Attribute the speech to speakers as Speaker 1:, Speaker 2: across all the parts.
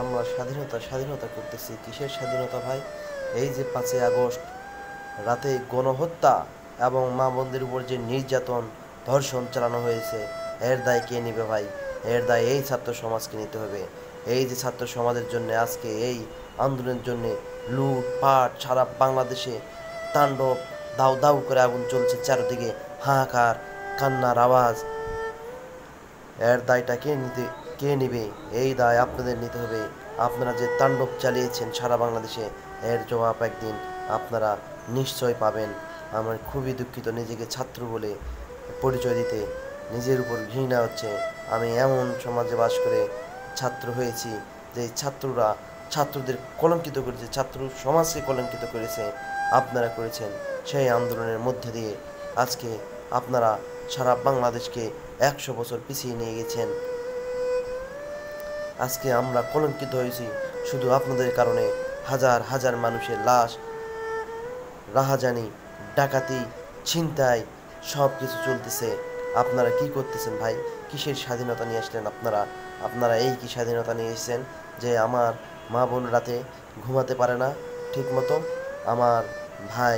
Speaker 1: আমরা স্বাধীনতা স্বাধীনতা করতেছি, কিসের স্বাধীনতা ভাই? এই যে 5ই আগস্ট রাতে গণহত্যা এবং মা বোনদের উপর যে নির্যাতন ধর্ষণ চালানো হয়েছে, এর দায় কে নেবে ভাই? এর দায় এই ছাত্র সমাজকে নিতে হবে। এই যে ছাত্র সমাজের জন্য আজকে এই আন্দোলনের জন্য লুটপাট সারা বাংলাদেশে তাণ্ডব, দাউ দাউ করে আগুন চলছে, চারদিকে হাহাকার, কান্নার আওয়াজ। এর দায়টা কে নেবে? এই দায় আপনাদের নিতে হবে। আপনারা যে তাণ্ডব চালিয়েছেন সারা বাংলাদেশে, এর জবাব একদিন আপনারা নিশ্চয় পাবেন। আমার খুবই দুঃখিত নিজেকে ছাত্র বলে পরিচয় দিতে, নিজের উপর ঘৃণা হচ্ছে। আমি এমন সমাজে বাস করে ছাত্র হয়েছি যে ছাত্ররা ছাত্রদের কলঙ্কিত করেছে, ছাত্র সমাজকে কলঙ্কিত করেছে। আপনারা করেছেন সেই আন্দোলনের মধ্যে দিয়ে আজকে আপনারা সারা বাংলাদেশকে 100 বছর পিছিয়ে নিয়ে গেছেন। আজকে আমরা কলঙ্কিত হয়েছি শুধু আপনাদের কারণে। হাজার হাজার মানুষের লাশ, রাহাজানি, ডাকাতি, ছিনতাই সব কিছু চলতেছে। আপনারা কি করতেছেন ভাই? কিসের স্বাধীনতা নিয়ে আসলেন আপনারা? আপনারা এই কি স্বাধীনতা নিয়ে এসেছেন যে আমার মা বোন রাতে ঘুমাতে পারে না ঠিক মতো, আমার ভাই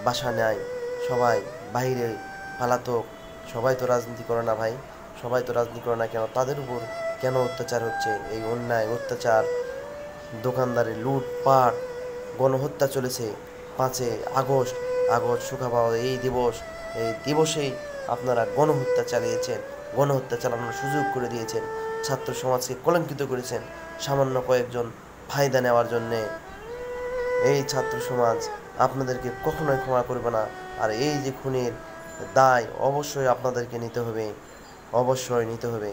Speaker 1: বাসা নেয়, সবাই বাইরে পালাতক। সবাই তো রাজনীতি করে না ভাই, সবাই তো রাজনীতি করে না। কেন তাদের উপর কেন অত্যাচার হচ্ছে? এই অন্যায় অত্যাচার, দোকানদারের লুটপাট, গণহত্যা চলেছে। 5ই আগস্ট, আগস্ট সুখা পাওয়া এই দিবসেই আপনারা গণহত্যা চালিয়েছেন, গণহত্যা চালানোর সুযোগ করে দিয়েছেন, ছাত্র সমাজকে কলঙ্কিত করেছেন সামান্য কয়েকজন ফায়দা নেওয়ার জন্যে। এই ছাত্র সমাজ আপনাদেরকে কখনোই ক্ষমা করবে না। আর এই যে খুনের দায় অবশ্যই আপনাদেরকে নিতে হবে, অবশ্যই নিতে হবে।